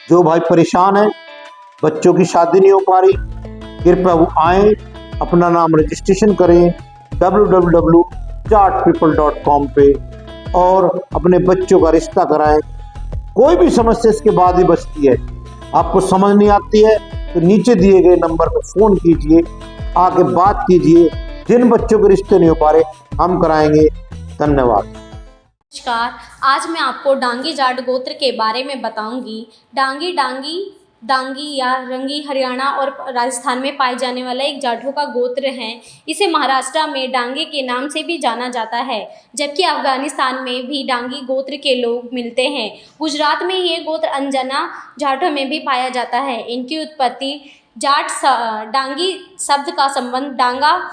जो भाई परेशान है, बच्चों की शादी नहीं हो पा रही, कृपया वो आए, अपना नाम रजिस्ट्रेशन करें www.chartpeople.com पे और अपने बच्चों का रिश्ता कराएं। कोई भी समस्या इसके बाद ही बचती है। आपको समझ नहीं आती है तो नीचे दिए गए नंबर पर फोन कीजिए, आके बात कीजिए। जिन बच्चों के रिश्ते नहीं हो पा रहे हम कराएंगे। धन्यवाद। नमस्कार, आज मैं आपको डांगी जाट गोत्र के बारे में बताऊंगी। डांगी या रंगी हरियाणा और राजस्थान में पाए जाने वाला एक जाटों का गोत्र है। इसे महाराष्ट्र में डांगे के नाम से भी जाना जाता है, जबकि अफगानिस्तान में भी डांगी गोत्र के लोग मिलते हैं। गुजरात में ये गोत्र अंजना जाटों में भी पाया जाता है। इनकी उत्पत्ति डांगी शब्द का संबंध डांगा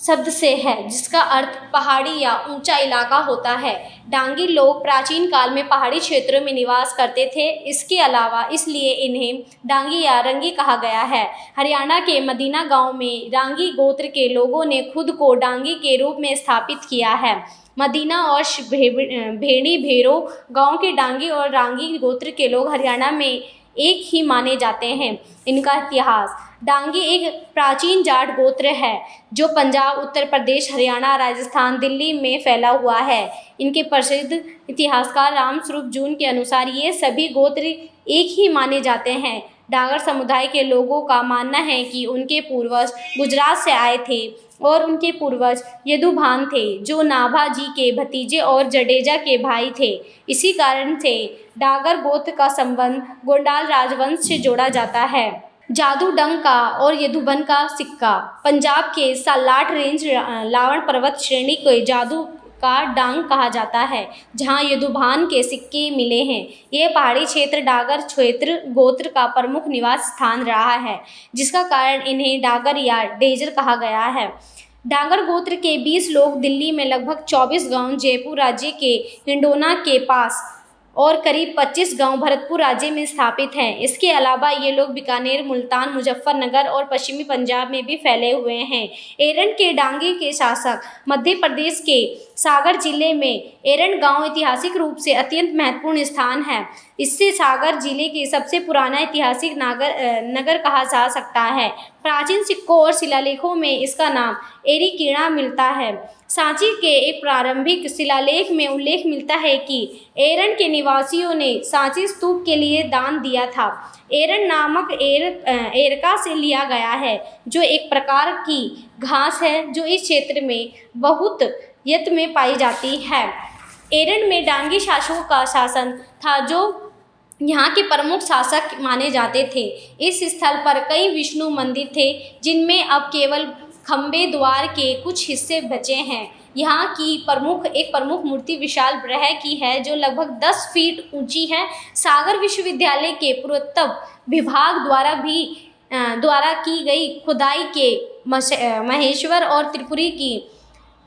शब्द से है, जिसका अर्थ पहाड़ी या ऊंचा इलाका होता है। डांगी लोग प्राचीन काल में पहाड़ी क्षेत्रों में निवास करते थे। इसके अलावा इसलिए इन्हें डांगी या रंगी कहा गया है। हरियाणा के मदीना गांव में डांगी गोत्र के लोगों ने खुद को डांगी के रूप में स्थापित किया है। मदीना और भेड़ी भेरो गांव के डांगी और रांगी गोत्र के लोग हरियाणा में एक ही माने जाते हैं। इनका इतिहास: डांगी एक प्राचीन जाट गोत्र है जो पंजाब, उत्तर प्रदेश, हरियाणा, राजस्थान, दिल्ली में फैला हुआ है। इनके प्रसिद्ध इतिहासकार रामस्वरूप जून के अनुसार ये सभी गोत्र एक ही माने जाते हैं। डागर समुदाय के लोगों का मानना है कि उनके पूर्वज गुजरात से आए थे और उनके पूर्वज यदुभान थे, जो नाभा जी के भतीजे और जडेजा के भाई थे। इसी कारण से डागर गोत्र का संबंध गोंडाल राजवंश से जोड़ा जाता है। जादू डंग का और यदुबन का सिक्का: पंजाब के सालाट रेंज लावण पर्वत श्रेणी को जादू का डांग कहा जाता है, जहां यदुभान के सिक्के मिले हैं। यह पहाड़ी क्षेत्र डागर क्षेत्र गोत्र का प्रमुख निवास स्थान रहा है, जिसका कारण इन्हें डागर या डेजर कहा गया है। डागर गोत्र के 20 लोग दिल्ली में, लगभग 24 गांव जयपुर राज्य के हिंडोना के पास और करीब 25 गांव भरतपुर राज्य में स्थापित हैं। इसके अलावा ये लोग बीकानेर, मुल्तान, मुजफ्फरनगर और पश्चिमी पंजाब में भी फैले हुए हैं। एरंड के डांगी के शासक: मध्य प्रदेश के सागर जिले में एरंड गांव ऐतिहासिक रूप से अत्यंत महत्वपूर्ण स्थान है। इससे सागर जिले के सबसे पुराना ऐतिहासिक नगर कहा जा सकता है। प्राचीन सिक्कों और शिलालेखों में इसका नाम एरिकीणा मिलता है। सांची के एक प्रारंभिक शिलालेख में उल्लेख मिलता है कि एरंड के निवासियों ने सांची स्तूप के लिए दान दिया था। एरंड नामक एरका से लिया गया है, जो एक प्रकार की घास है जो इस क्षेत्र में बहुत यत में पाई जाती है। एरंड में डांगी शासकों का शासन था, जो यहाँ के प्रमुख शासक माने जाते थे। इस स्थल पर कई विष्णु मंदिर थे, जिनमें अब केवल खंबे द्वार के कुछ हिस्से बचे हैं। यहाँ की प्रमुख मूर्ति विशाल ग्रह की है, जो लगभग 10 फीट ऊंची है। सागर विश्वविद्यालय के पुरातत्व विभाग द्वारा की गई खुदाई के महेश्वर और त्रिपुरी की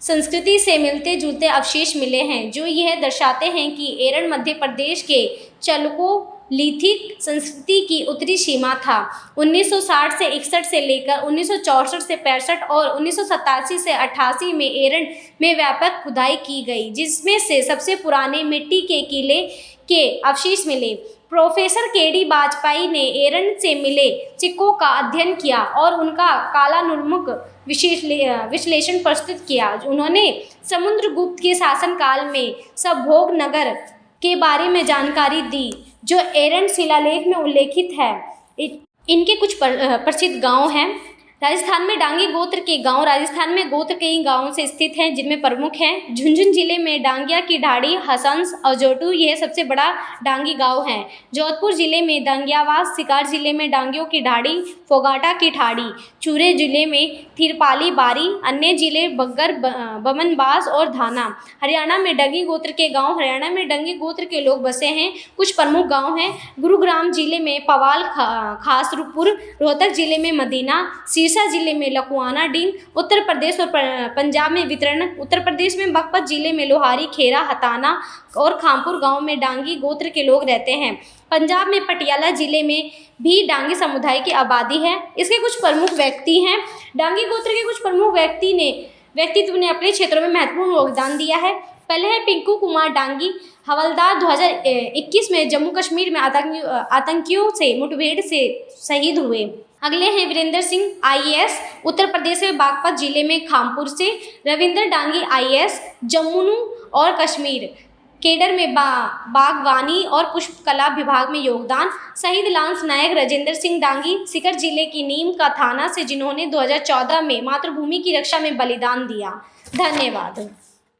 संस्कृति से मिलते जुलते अवशेष मिले हैं, जो यह दर्शाते हैं कि एरंड मध्य प्रदेश के चलकोलिथिक संस्कृति की उत्तरी सीमा था। 1960 से 61 से लेकर 1964 से 65 और 1987 से 88 में एरंड में व्यापक खुदाई की गई, जिसमें से सबसे पुराने मिट्टी के किले के अवशेष मिले। प्रोफेसर केडी वाजपेयी ने एरंड से मिले सिक्कों का अध्ययन किया और उनका कालानुक्रमिक विश्लेषण प्रस्तुत किया। उन्होंने समुद्रगुप्त के शासनकाल में संभोग नगर के बारे में जानकारी दी, जो एरंड शिलालेख में उल्लेखित है। इनके कुछ प्रसिद्ध गांव हैं। राजस्थान में डांगी गोत्र के गांव: राजस्थान में गोत्र कई गांवों से स्थित हैं, जिनमें प्रमुख हैं झुंझुनू जिले में डांगिया की ढाड़ी, हसंस और जोटू, यह सबसे बड़ा डांगी गांव है। जोधपुर जिले में डांगियावास, सिकार जिले में डांगियों की ढाड़ी, फोगाटा की ढाड़ी, चूरे जिले में थिरपाली बारी, अन्य जिले बग्गर, बमनबास और धाना। हरियाणा में डंगी गोत्र के गाँव: हरियाणा में डंगी गोत्र के लोग बसे हैं। कुछ प्रमुख गाँव हैं: गुरुग्राम जिले में पवाल खासपुर, रोहतक जिले में मदीना, सिरसा जिले में लकुआना डींग, उत्तर प्रदेश और पंजाब में वितरण। उत्तर प्रदेश में बागपत जिले में लोहारी, खेरा, हताना और खामपुर गांव में डांगी गोत्र के लोग रहते हैं। पंजाब में पटियाला जिले में भी डांगी समुदाय की आबादी है। इसके कुछ प्रमुख व्यक्ति हैं। डांगी गोत्र के कुछ प्रमुख व्यक्तित्व ने अपने क्षेत्रों में महत्वपूर्ण योगदान दिया है। पहले है पिंकू कुमार डांगी, हवलदार 2021 में जम्मू कश्मीर में आतंकियों से मुठभेड़ से शहीद हुए। अगले हैं वीरेंद्र सिंह आईएएस, उत्तर प्रदेश में बागपत जिले में खामपुर से। रविंद्र डांगी आईएएस, जम्मू और कश्मीर केडर में बागवानी और पुष्पकला विभाग में योगदान। शहीद लांस नायक राजेंद्र सिंह डांगी, सीकर जिले की नीम का थाना से, जिन्होंने 2014 में मातृभूमि की रक्षा में बलिदान दिया। धन्यवाद।